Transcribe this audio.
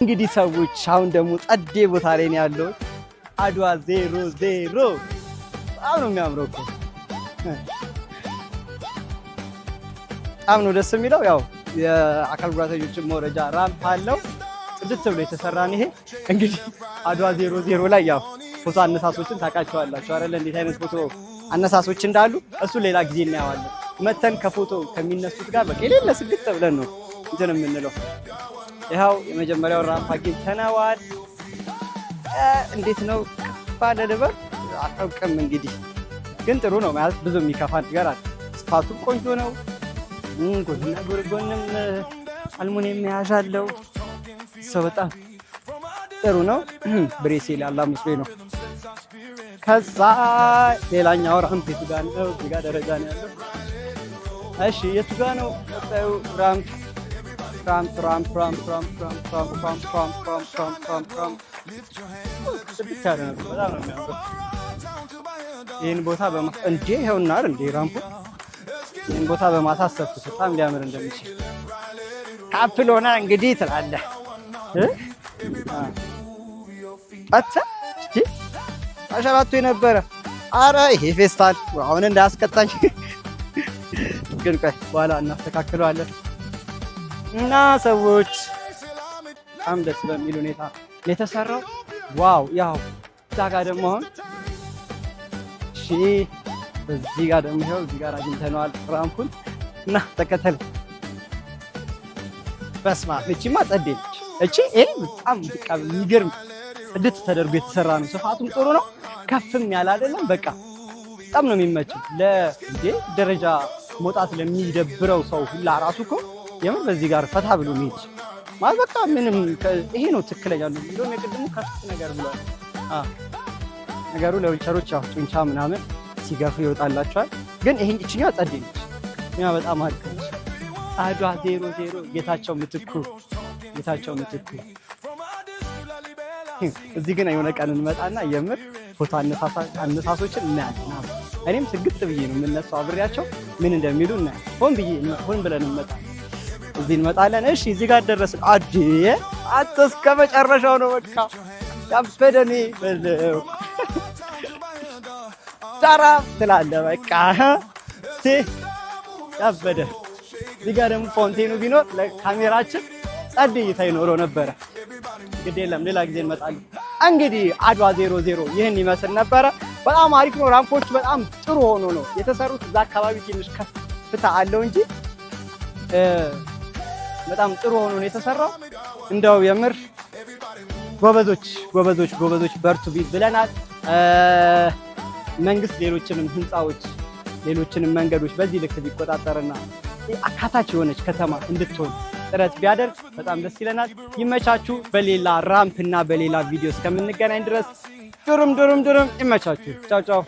እንግዲህ ሰዎች አሁን ደግሞ ጸዴ ቦታ ላይ ነው ያለው። አድዋ 00 በጣም ነው የሚያምረው እኮ በጣም ነው ደስ የሚለው። ያው የአካል ጉዳተኞችን መውረጃ ራምፕ አለው ጽድት ብሎ የተሰራ ነው ይሄ። እንግዲህ አድዋ 00 ላይ ያው ፎቶ አነሳሶችን ታውቃቸዋላችሁ አይደል? እንዴት አይነት ፎቶ አነሳሶች እንዳሉ እሱ ሌላ ጊዜ እናያዋለን። መተን ከፎቶ ከሚነሱት ጋር በቃ የሌለ ስግጥ ብለን ነው እንትን የምንለው። ይኸው የመጀመሪያው ራምፕ አግኝተነዋል። እንዴት ነው ባለ ልበር አታውቅም። እንግዲህ ግን ጥሩ ነው ማለት ብዙ የሚከፋ ነገር አለ። ስፋቱ ቆንጆ ነው። ጎንና ጎንም አልሙኒየም መያዣ አለው። ሰው በጣም ጥሩ ነው። ብሬሴል ያለ አምስት ነው። ከዛ ሌላኛው ራምፕ የቱ ጋር ነው? እዚህ ጋር ደረጃ ነው ያለው። እሺ የቱ ጋር ነው ቀጣዩ ራምፕ? ይህን ቦታ እንዴ ይኸውና እንዴ ራምፑ ይህን ቦታ በማሳሰብኩት በጣም ሊያምር እንደሚችል ካፕል ሆና እንግዲህ ትላለህ አሸራቶ የነበረ አረ ይሄ ፌስታል አሁን እንዳያስቀጣኝ ግን ቆይ በኋላ እናስተካክለዋለን። እና ሰዎች በጣም ደስ በሚል ሁኔታ የተሰራው ዋው። ያው እዛ ጋር ደግሞ አሁን እሺ በዚህ ጋር ደግሞ ይኸው እዚህ ጋር አግኝተነዋል ራምፑን እና ተከተል። በስማ እቺማ ጸዴ ነች። እቺ በጣም በቃ የሚገርም ጽድት ተደርጎ የተሰራ ነው። ስፋቱም ጥሩ ነው። ከፍም ያለ አይደለም። በቃ በጣም ነው የሚመቸው። ለእንዴ ደረጃ መውጣት ለሚደብረው ሰው ሁላ ራሱ እኮ የምን በዚህ ጋር ፈታ ብሎ መሄድ ማለት በቃ ምንም ይሄ ነው ትክክለኛ ነው። እንደውም የቅድሙ ከፍ ነገር ብሏል። ነገሩ ለዊልቸሮች ያው ጡንቻ ምናምን ሲገፉ ይወጣላቸዋል። ግን ይሄን እቺኛ ጸዴ ነች። ያ በጣም አሪፍ ነች። አድዋ 00 ጌታቸው ምትኩ እዚህ ግን የሆነ ቀን እንመጣና የምር ፎቶ አነሳሶችን እናያለን። እኔም ስግጥ ብዬ ነው የምነሳው አብሬያቸው ምን እንደሚሉ እናያለን። ሆን ብለን እንመጣለን። እዚህ እንመጣለን። እሺ እዚህ ጋር ደረስን። አጥስ ከመጨረሻው ነው በቃ ያበደኔ በለው ዳራ ትላለህ በቃ ያበደ። እዚህ ጋር ደግሞ ፋውንቴኑ ቢኖር ለካሜራችን ጸድ እይታ ይኖረው ነበረ። እንግዲህ የለም ሌላ ጊዜ እንመጣለን። እንግዲህ አድዋ 00 ይህን ይመስል ነበረ። በጣም አሪፍ ነው። ራምፖች በጣም ጥሩ ሆኖ ነው የተሰሩት። እዛ አካባቢ ትንሽ ከፍታ አለው እንጂ በጣም ጥሩ ሆኖ ነው የተሰራው። እንደው የምር ጎበዞች በርቱ ብለናል። መንግስት ሌሎችንም ህንፃዎች ሌሎችንም መንገዶች በዚህ ልክ ቢቆጣጠርና አካታች የሆነች ከተማ እንድትሆን ጥረት ቢያደርግ በጣም ደስ ይለናል። ይመቻችሁ። በሌላ ራምፕ እና በሌላ ቪዲዮ እስከምንገናኝ ድረስ ድርም ይመቻችሁ። ቻው ቻው።